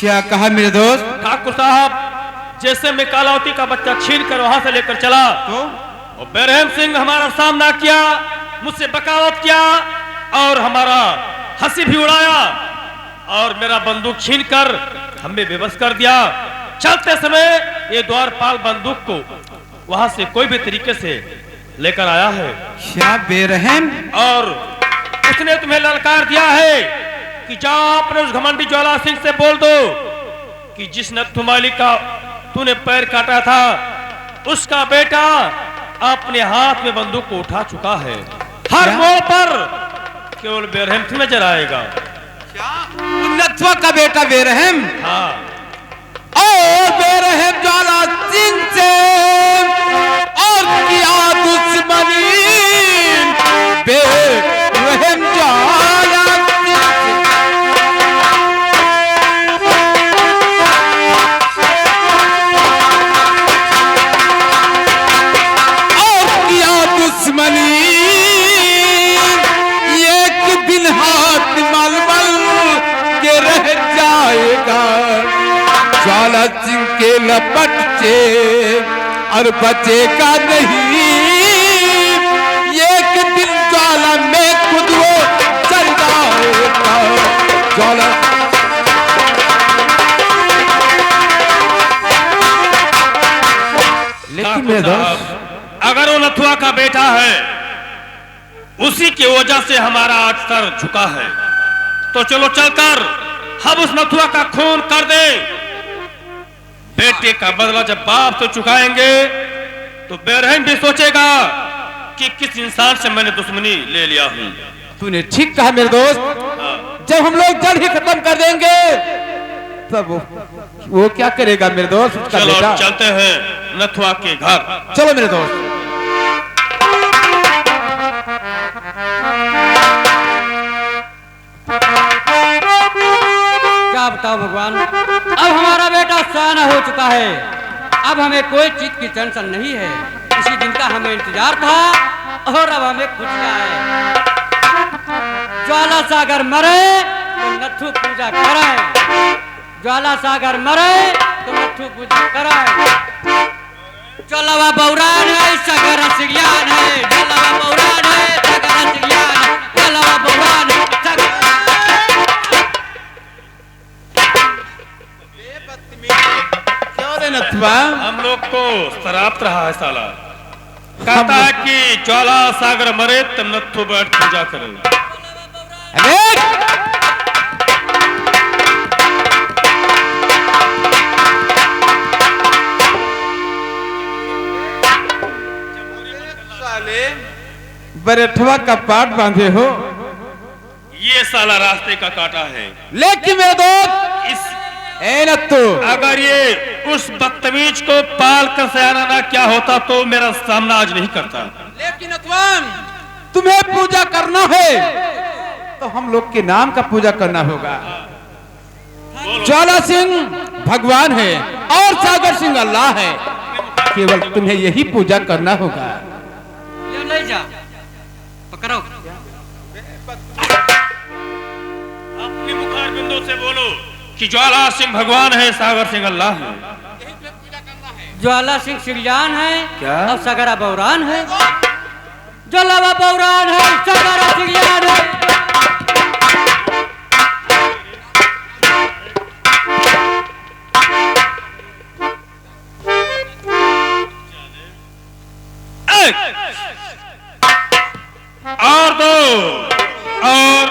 क्या कहा मेरे दोस्त? ठाकुर साहब, जैसे मैं कालावती का बच्चा छीन कर वहां से लेकर चला तो बेरहम सिंह हमारा सामना किया, मुझसे बगावत किया और हमारा हंसी भी उड़ाया और मेरा बंदूक छीन कर हमें बेबस कर दिया। चलते समय ये द्वारपाल बंदूक को वहां से कोई भी तरीके से लेकर आया है। क्या बेरहम? और उसने तुम्हें ललकार दिया है कि जाओ अपने उस घमंडी ज्वाला सिंह से बोल दो कि जिस नत्थु माली का तूने पैर काटा था उसका बेटा अपने हाथ में बंदूक को उठा चुका है। हर मोड़ पर केवल बेरहम सिंह नजर आएगा। नथुआ का बेटा बेरहम? हाँ। और बेरहम ज्वाला सिंह से और किया दुश्मनी, बेरहम ज्वाला और किया दुश्मनी, एक दिन हाथ मलमल के रह जाएगा। ज्वाला सिंह के लपट से और बचेगा नहीं, एक दिन ज्वाला में खुद वो चल जाएगा। ज्वाला लेकिन मेरे दोस्त, अगर वो नथुआ का बेटा है, उसी की वजह से हमारा आज सर झुका है, तो चलो चलकर हम उस नथुआ का खून कर दें। बेटे का बदला जब बाप से चुकाएंगे तो बेरहम भी सोचेगा कि किस इंसान से मैंने दुश्मनी ले लिया हूं। तूने ठीक कहा मेरे दोस्त। जब हम लोग जल्द ही खत्म कर देंगे तब वो क्या करेगा मेरे दोस्त? उसका चलो बेटा। चलते हैं नथुआ के घर। चलो मेरे दोस्त। क्या बताओ भगवान, अब हमारा बेटा सयाना हो चुका है, अब हमें कोई चीज की टेंशन नहीं है। इसी दिन का हमें इंतजार था और अब हमें खुशियां है। ज्वाला सागर मरे तो नथु पूजा कराए, ज्वाला सागर मरे तो नथु पूजा कराए। ज्वाला बौरान है सागर सिग्यान है, ज्वाला बौरान है सागर सिग्यान है, ज्वाला बौरान है सागर। नथुआ हम लोग को शराब रहा है साला, कहता है कि ज्वाला सागर मरे तब नथु बैठ पूजा करे। बरेठवा का पाट बांधे हो, ये साला रास्ते का काटा है। लेकिन मेरे दोस्त इस नत्थु, अगर ये उस बदतमीज को पाल कर सयाना ना क्या होता तो मेरा सामना आज नहीं करता। लेकिन नथुआ तुम्हें पूजा करना है तो हम लोग के नाम का पूजा करना होगा। ज्वाला सिंह भगवान है और सागर सिंह अल्लाह है, केवल तुम्हें यही पूजा करना होगा। ले जा पकड़ो। अपने मुखार बिंदु से बोलो कि ज्वाला सिंह भगवान है, सागर सिंह अल्लाह है। ज्वाला सिंह सिग्यान है क्या? और सगरा बौरान है। ज्वाला बौरान है, सगरा सिग्यान है। और दो और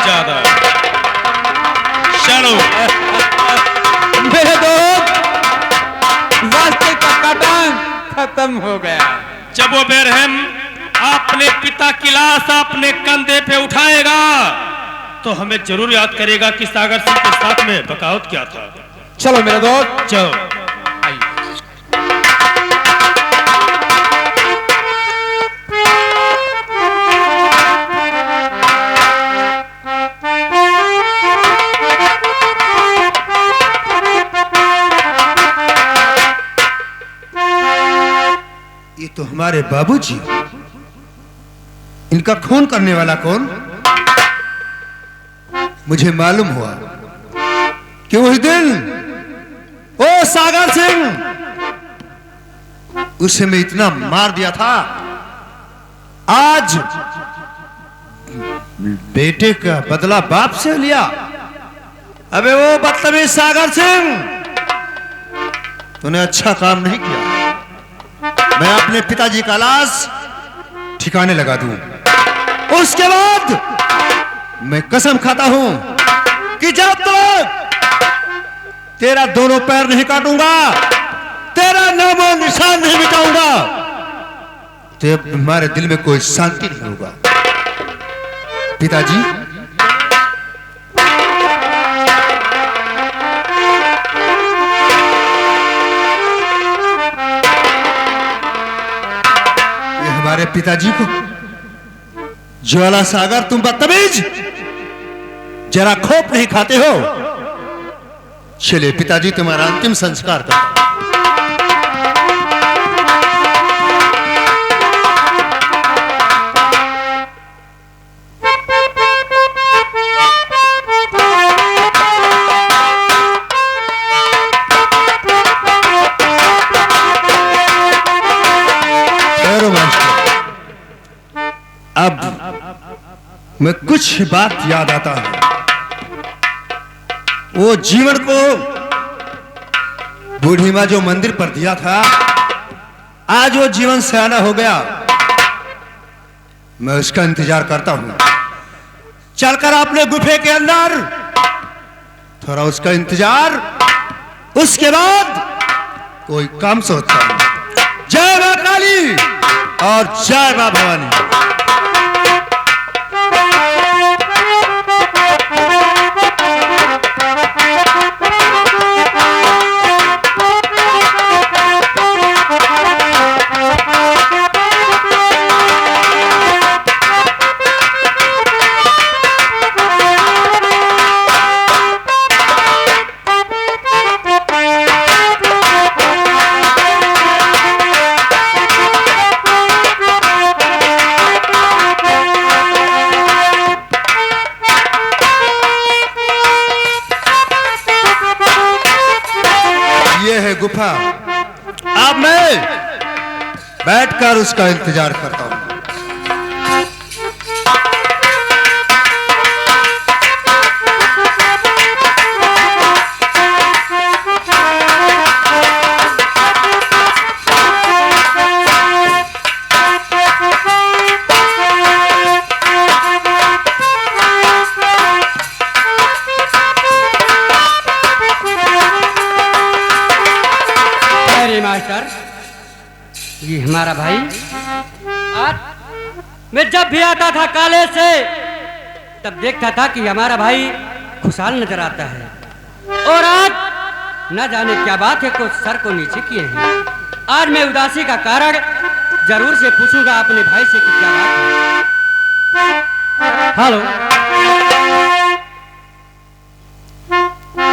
ज्यादा चलो मेरे दोस्त रास्ते का काटा खत्म हो गया। जब वो बेरहम अपने पिता की लाश अपने कंधे पे उठाएगा तो हमें जरूर याद करेगा कि सागर सिंह के साथ में बगावत क्या था। चलो मेरे दोस्त चलो। ये तो हमारे बाबूजी इनका खून करने वाला कौन? मुझे मालूम हुआ कि उस दिन ओ सागर सिंह, उसे मैं इतना मार दिया था, आज बेटे का बदला बाप से लिया। अबे वो बदतमीज सागर सिंह, तूने अच्छा काम नहीं किया। मैं अपने पिताजी का लाश ठिकाने लगा दूं, उसके बाद मैं कसम खाता हूं कि जब तक तेरा दोनों पैर नहीं काटूंगा, तेरा नामो निशान नहीं मिटाऊंगा, तब हमारे दिल में कोई शांति नहीं होगा। पिताजी, ये हमारे पिताजी को, ज्वाला सागर, तुम बदतमीज, जरा खोप नहीं खाते हो? चलिए पिताजी, तुम्हारा अंतिम संस्कार करता हूं। अब मैं कुछ बात याद आता है। वो जीवन को बूढ़ी मां जो मंदिर पर दिया था, आज वो जीवन सयाना हो गया। मैं उसका इंतजार करता हूं। चलकर अपने गुफे के अंदर थोड़ा उसका इंतजार, उसके बाद कोई काम सोचता हूं। जय मां काली और जय मां भवानी। गुफा, अब मैं बैठकर उसका इंतजार करता हूं। मास्टर, ये हमारा भाई, आज मैं जब भी आता था काले से, तब देखता था कि हमारा भाई खुशहाल नजर आता है, और आज न जाने क्या बात है, कुछ सर को नीचे किए हैं। आज मैं उदासी का कारण जरूर से पूछूंगा अपने भाई से कि क्या बात है। हेलो,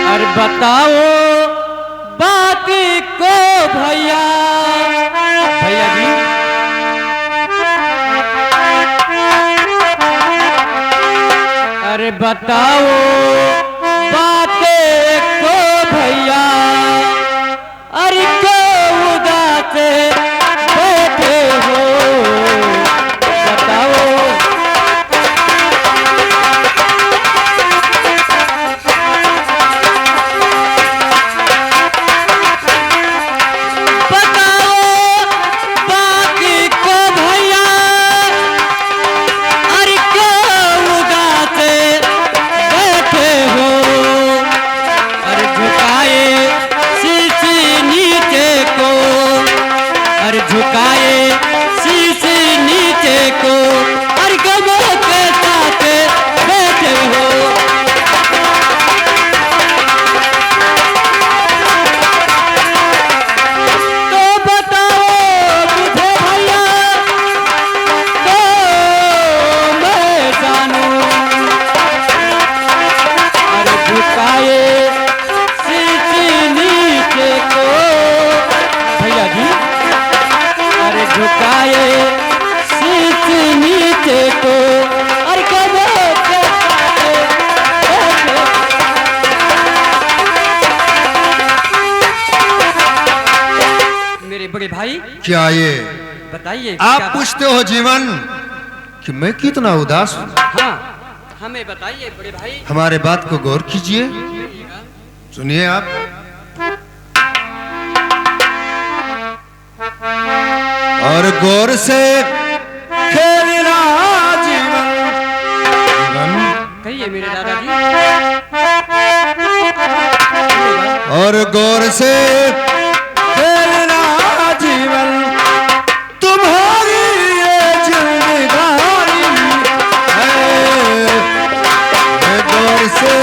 अरे बताओ बाकी को भैया, भैया जी, अरे बताओ बातें को भैया, अरे क्यों उदास बैठे हो, बताओ। झुकाए शीश नीचे को, अरे बड़े भाई क्या ये बताइए आप क्या पूछते हो जीवन कि मैं कितना उदास हूँ? हाँ हमें बताइए बड़े भाई। हमारे बात को गौर कीजिए, सुनिए आप। और गौर से खेलना जीवन, जीवन कहिए मेरे दादाजी। और गौर से खेलना जीवन, तुम्हारी ये जिंदगानी है। गौर से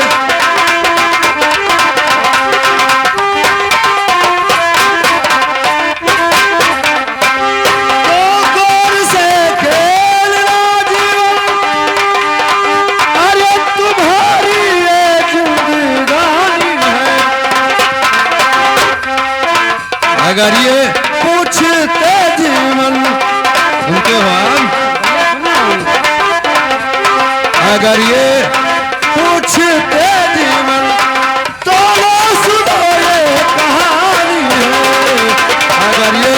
अगर ये पूछते जीवन उनके हम, अगर ये पूछते जीवन तो वो सुनो ये कहानी है। अगर ये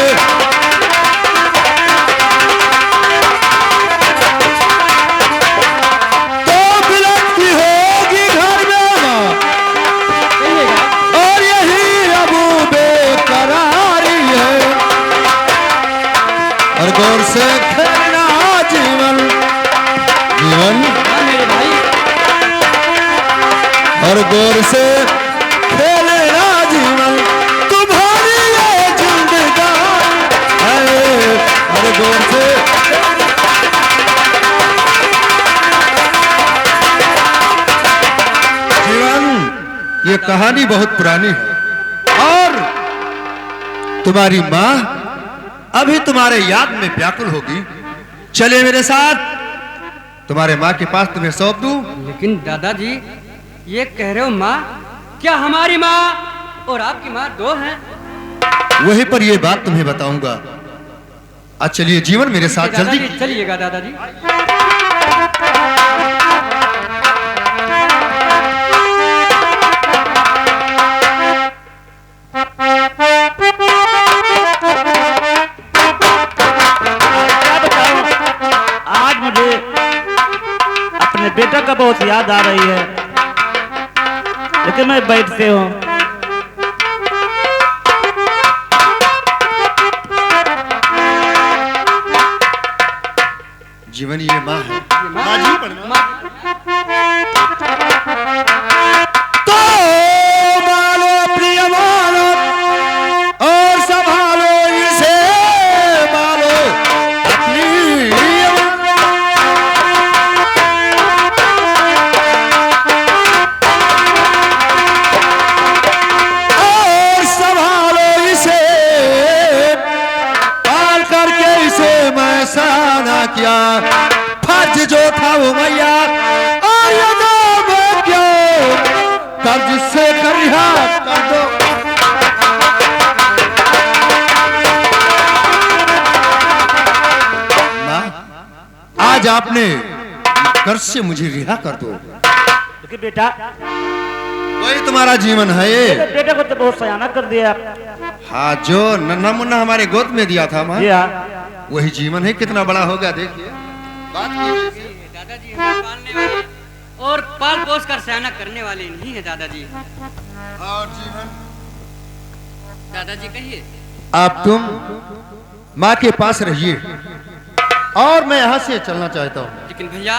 तो बिलखती होगी घर में माँ, और यही अबू बेकरारी है। और गौर से खेलना जीवन, जीवन और गौर से खेलना जीवन, तुम्हारी ये जिंदगानी है। और गौर से जीवन, ये कहानी बहुत पुरानी है और तुम्हारी माँ अभी तुम्हारे याद में व्याकुल होगी। चले मेरे साथ, तुम्हारे माँ के पास तुम्हें सौंप दूं। लेकिन दादाजी ये कह रहे हो माँ, क्या हमारी माँ और आपकी माँ दो हैं? वहीं पर ये बात तुम्हें बताऊंगा। आज चलिए जीवन मेरे साथ जल्दी। दादाजी चलिएगा दादाजी। आज मुझे अपने बेटा का बहुत याद आ रही है, लेकिन मैं बैठते हूँ। जीवन ये माँ है। माँ जी पढ़ना। तो मानो प्रिय मानो और संभालो इसे, मानो अपनी और संभालो इसे, पाल करके इसे मैं साना किया। फर्ज जो था वो मैया और ये नाम क्यों कर्ज से कर रिहा कर दो। माँ, आज आपने कर्ज से मुझे रिहा कर दो। लेकिन बेटा, वही तुम्हारा जीवन है ये। मेरे बेटे को तो बहुत सयाना कर दिया। हाँ, जो नन्हा मुन्ना हमारे गोद में दिया था माँ, जी हाँ। वही जीवन है। कितना बड़ा हो गया देखिए। बात कीजिए। दादाजी हमें पालने वाले और पाल पोस कर सयाना करने वाले नहीं है दादाजी। और जीवन दादाजी कहिए। आप तुम माँ के पास रहिए और मैं यहाँ से चलना चाहता हूँ। लेकिन भैया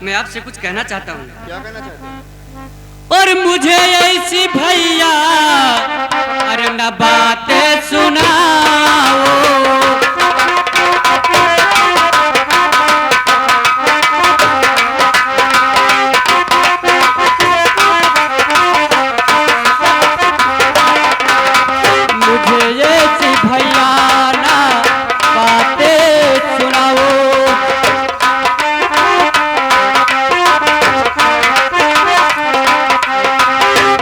मैं आपसे कुछ कहना चाहता हूँ। क्या कहना चाहते हैं? और मुझे ऐसी भैया अरे न बातें सुनाओ, मुझे ऐसी भैया ना बातें सुनाओ।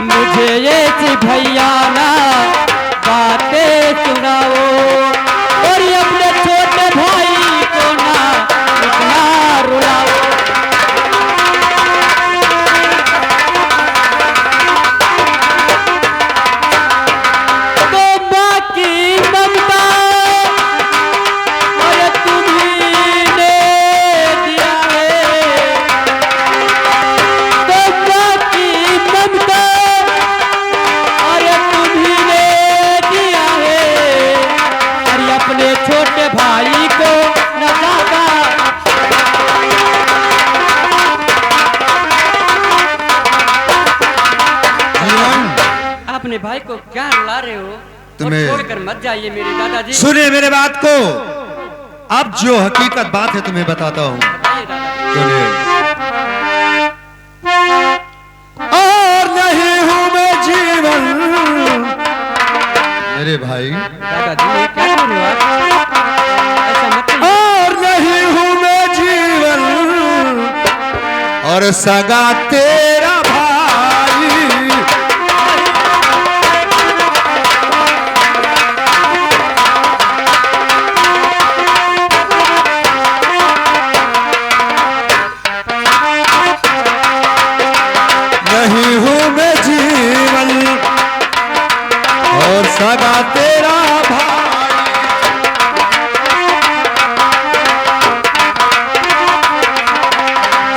मुझे ऐसी भैया ना बातें सुनाओ। अपने छोटे भाई को न चाहता। अपने भाई को क्या रुला रहे हो? तुम्हें छोड़कर मत जाइए मेरे दादाजी। सुनिए मेरे बात को, अब जो हकीकत बात है तुम्हें बताता हूँ। बताइए दादाजी। सुनिए, और नहीं हूँ मैं जीवन, मेरे भाई दादाजी ये क्या कर रहे हो आप? ऐसा मत करिए। और नहीं हूँ मैं जीवन, और सगा तेरा भाई। नहीं हूँ मैं जीवन, और सगा तेरा भाई।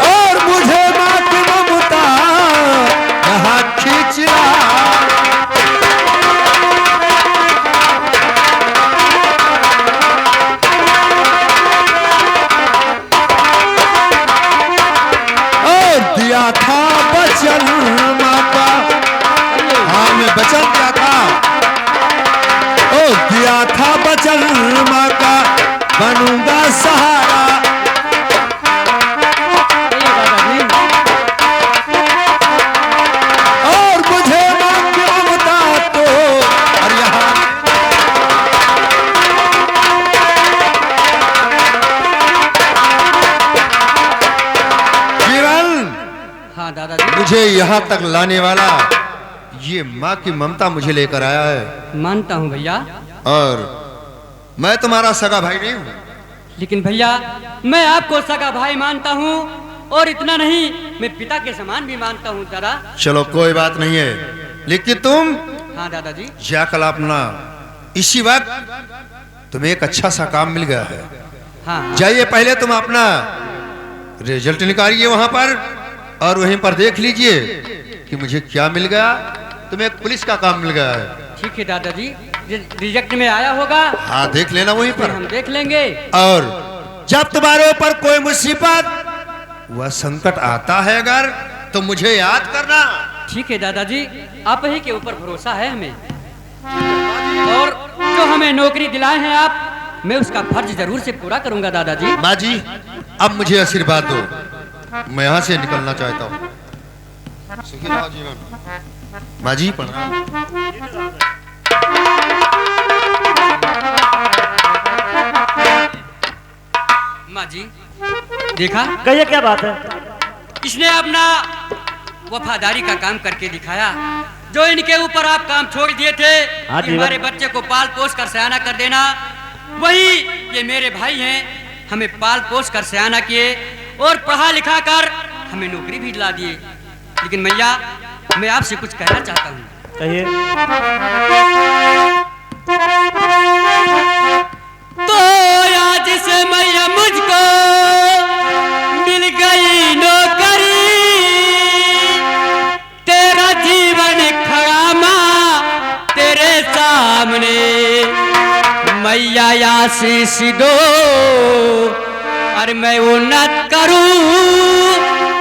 और मुझे माँ की ममता यहाँ खींच रहा। और दिया था वचन माँ का, हाँ मैं वचन दिया था, ओ दिया था वचन माँ का, बनूंगा सहारा। और मुझे माँ की ममता तो, और यहाँ जीवन हाँ दादाजी। मुझे यहाँ तक लाने वाला ये माँ की ममता मुझे लेकर आया है। मानता हूँ भैया, और मैं तुम्हारा सगा भाई नहीं हूँ। लेकिन भैया मैं आपको सगा भाई मानता हूँ, और इतना नहीं मैं पिता के समान भी मानता हूँ दादा। चलो कोई बात नहीं है, लेकिन तुम हाँ दादाजी। जाकर अपना इसी वक्त तुम्हें एक अच्छा सा काम मिल गया है। हाँ जाइए पहले तुम अपना रिजल्ट निकालिए वहां पर, और वहीं पर देख लीजिए कि मुझे क्या मिल गया। तुम्हें एक पुलिस का काम मिल गया है। ठीक है दादाजी, रिजेक्ट में आया होगा हाँ देख लेना वहीं फिर पर। हम देख लेंगे। और जब तुम्हारे ऊपर कोई मुसीबत वह संकट आता है अगर, तो मुझे याद करना। ठीक है दादाजी, आप ही के ऊपर भरोसा है हमें, और जो हमें नौकरी दिलाए हैं आप, मैं उसका फर्ज जरूर से पूरा करूंगा दादाजी। माँ जी अब मुझे आशीर्वाद दो, मैं यहाँ से निकलना चाहता हूँ। सुखी रहो जीवन। माँ जी प्रणाम। माँ जी देखा, कहिए क्या बात है? इसने अपना वफादारी का काम करके दिखाया। जो इनके ऊपर आप काम छोड़ दिए थे हाँ कि जी, हमारे बच्चे को पाल पोस कर सयाना कर देना, वही ये मेरे भाई हैं, हमें पाल पोस कर सयाना किए और पढ़ा लिखा कर हमें नौकरी भी दिला दिए। लेकिन भैया मैं आपसे कुछ कहना चाहता हूँ। कहिए। तो आज से मैया मुझको मिल गई नौकरी, तेरा जीवन खड़ा माँ तेरे सामने, मैया आशीष दो और मैं उन्नत करूं,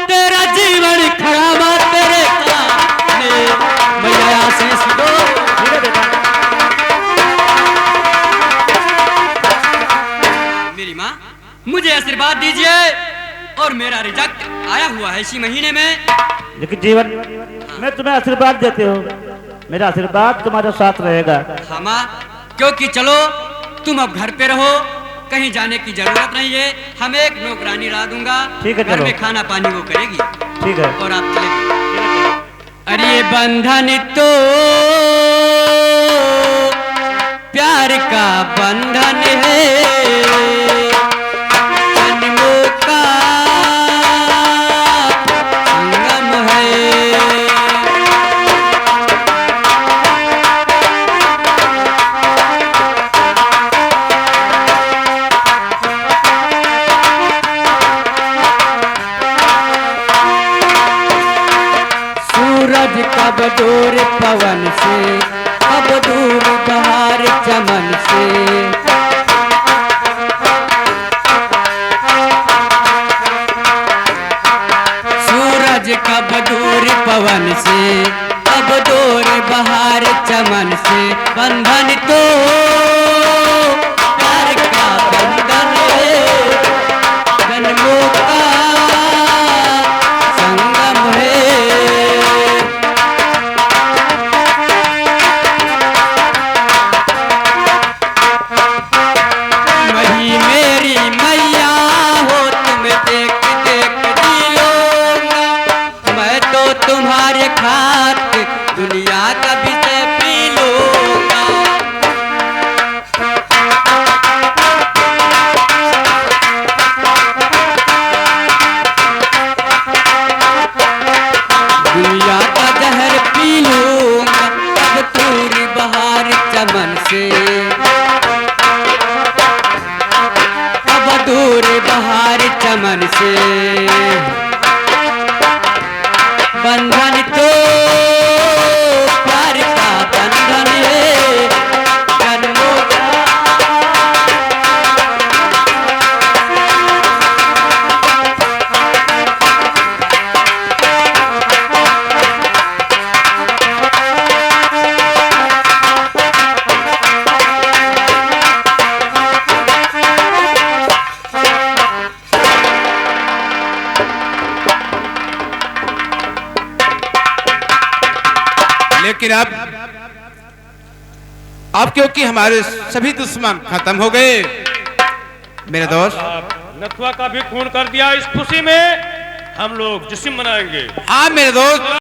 तेरा जीवन खड़ा माँ तेरे सामने, मैया आशीष दो। ठीक है बेटा। मेरी माँ मुझे आशीर्वाद दीजिए, और मेरा रिजल्ट आया हुआ है इसी महीने में। लेकिन जीवन मैं तुम्हें आशीर्वाद देते हो, मेरा आशीर्वाद तुम्हारे साथ रहेगा। हाँ माँ, क्योंकि चलो तुम अब घर पे रहो, कहीं जाने की जरूरत नहीं है, हम एक नौकरानी ला दूंगा। ठीक है, घर चलो। में खाना पानी वो करेगी ठीक है। और आप चले। अरे बंधन तो प्यार का बंधन है, जन्मों का संगम है। सूरज कब दूर पवन से, कब दूर बहार चमन से, बंधन से, बंधन तो प्यार का बंधन है, जन्मों का। लेकिन अब क्योंकि हमारे सभी दुश्मन खत्म हो गए मेरे दोस्त, नथुआ का भी खून कर दिया, इस खुशी में हम लोग जश्न मनाएंगे। हाँ मेरे दोस्त।